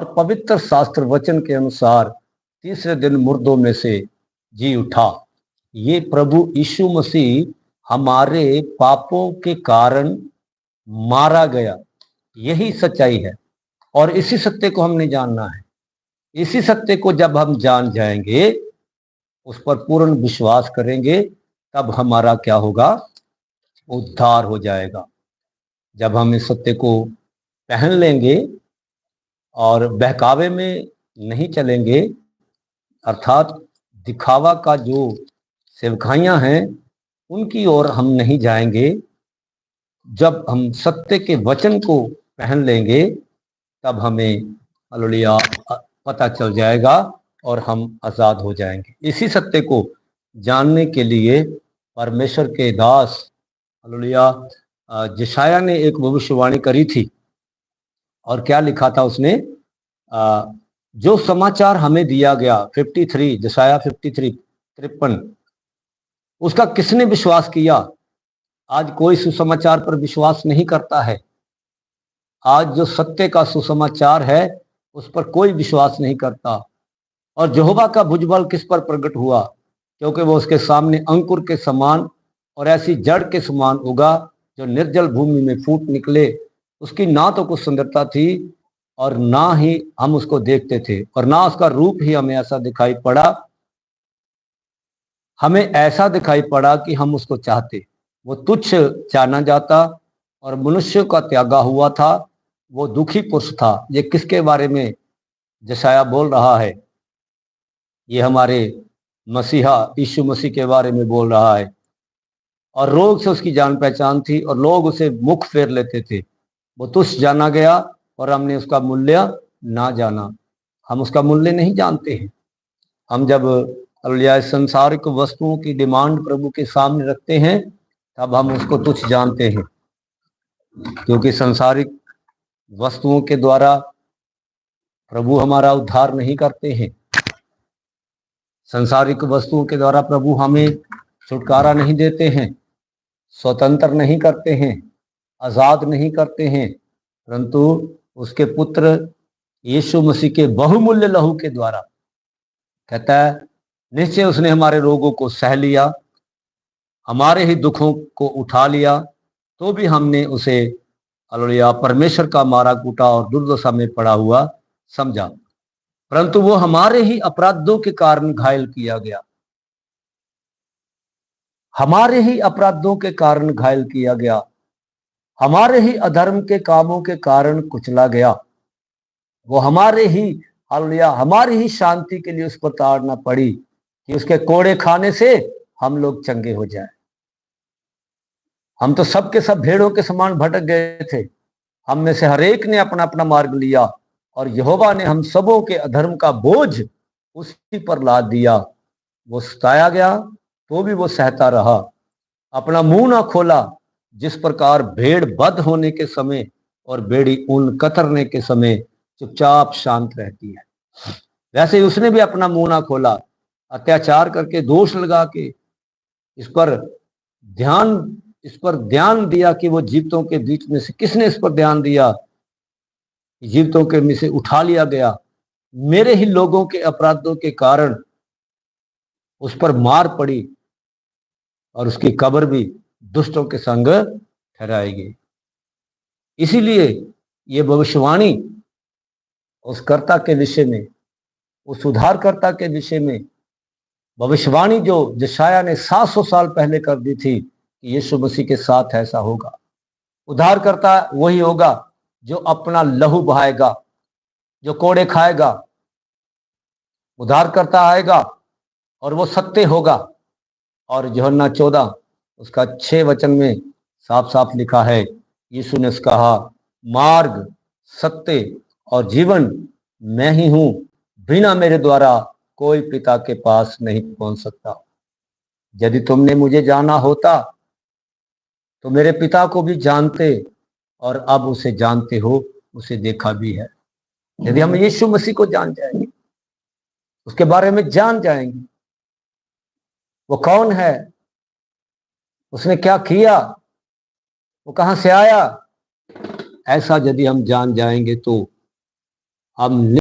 और पवित्र शास्त्र वचन के अनुसार तीसरे दिन मुर्दों में से जी उठा। ये प्रभु यीशु मसीह हमारे पापों के कारण मारा गया, यही सच्चाई है। और इसी सत्य को हमने जानना है। इसी सत्य को जब हम जान जाएंगे, उस पर पूर्ण विश्वास करेंगे, तब हमारा क्या होगा? उद्धार हो जाएगा। जब हम इस सत्य को पहन लेंगे और बहकावे में नहीं चलेंगे, अर्थात दिखावा का जो सेवकाइयां हैं उनकी ओर हम नहीं जाएंगे, जब हम सत्य के वचन को पहन लेंगे, तब हमें हालेलुया पता चल जाएगा और हम आज़ाद हो जाएंगे। इसी सत्य को जानने के लिए परमेश्वर के दास हालेलुया यशायाह ने एक भविष्यवाणी करी थी। और क्या लिखा था उसने? जो समाचार हमें दिया गया 53 यशायाह 53 उसका किसने विश्वास किया? आज कोई सुसमाचार पर विश्वास नहीं करता है। आज जो सत्य का सुसमाचार है उस पर कोई विश्वास नहीं करता। और यहोवा का भुजबल किस पर प्रकट हुआ? क्योंकि वो उसके सामने अंकुर के समान और ऐसी जड़ के समान उगा जो निर्जल भूमि में फूट निकले। उसकी ना तो कुछ सुंदरता थी और ना ही हम उसको देखते थे, और ना उसका रूप ही हमें ऐसा दिखाई पड़ा, हमें ऐसा दिखाई पड़ा कि हम उसको चाहते। वो तुच्छ जाना जाता और मनुष्य का त्यागा हुआ था। वो दुखी पुरुष था। ये किसके बारे में यशायाह बोल रहा है? ये हमारे मसीहा यीशु मसीह के बारे में बोल रहा है। और रोग से उसकी जान पहचान थी और लोग उसे मुख फेर लेते थे। वो तुच्छ जाना गया और हमने उसका मूल्य ना जाना। हम उसका मूल्य नहीं जानते हैं। हम जब संसारिक वस्तुओं की डिमांड प्रभु के सामने रखते हैं, तब हम उसको तुच्छ जानते हैं, क्योंकि संसारिक वस्तुओं के द्वारा प्रभु हमारा उद्धार नहीं करते हैं। संसारिक वस्तुओं के द्वारा प्रभु हमें छुटकारा नहीं देते हैं, स्वतंत्र नहीं करते हैं, आजाद नहीं करते हैं, परंतु उसके पुत्र यीशु मसीह के बहुमूल्य लहू के द्वारा, कहता है, निश्चय उसने हमारे रोगों को सह लिया, हमारे ही दुखों को उठा लिया, तो भी हमने उसे हालेलुया परमेश्वर का मारा कूटा और दुर्दशा में पड़ा हुआ समझा। परंतु वो हमारे ही अपराधों के कारण घायल किया गया, हमारे ही अपराधों के कारण घायल किया गया, हमारे ही अधर्म के कामों के कारण कुचला गया। वो हमारे ही हालेलुया हमारी ही शांति के लिए उस पर ताड़ना पड़ी कि उसके कोड़े खाने से हम लोग चंगे हो जाए। हम तो सबके सब भेड़ों के समान भटक गए थे। हम में से हर एक ने अपना अपना मार्ग लिया और यहोवा ने हम सबों के अधर्म का बोझ उसी पर लाद दिया। वो सताया गया तो भी वो सहता रहा, अपना मुंह ना खोला। जिस प्रकार भेड़ बध होने के समय और भेड़ी ऊन कतरने के समय चुपचाप शांत रहती है, वैसे ही उसने भी अपना मुंह ना खोला। अत्याचार करके दोष लगा के इस पर ध्यान दिया कि वो जीवितों के बीच में से किसने इस पर ध्यान दिया? जीवितों के में से उठा लिया गया। मेरे ही लोगों के अपराधों के कारण उस पर मार पड़ी और उसकी कब्र भी दुष्टों के संग ठहराई गई। इसीलिए ये भविष्यवाणी उस कर्ता के विषय में, उस उद्धारकर्ता के विषय में भविष्यवाणी जो यशायाह ने 700 साल पहले कर दी थी कि यीशु मसीह के साथ ऐसा होगा। उद्धारकर्ता वही होगा जो अपना लहू बहाएगा, जो कोड़े खाएगा। उद्धारकर्ता आएगा और वो सत्य होगा। और यूहन्ना 14 उसका 6 वचन में साफ साफ लिखा है, यीशु ने कहा, मार्ग सत्य और जीवन मैं ही हूं, बिना मेरे द्वारा कोई पिता के पास नहीं पहुंच सकता। यदि तुमने मुझे जाना होता तो मेरे पिता को भी जानते और अब उसे जानते हो, उसे देखा भी है। यदि हम यीशु मसीह को जान जाएंगे, उसके बारे में जान जाएंगे, वो कौन है, उसने क्या किया, वो कहां से आया, ऐसा यदि हम जान जाएंगे तो हम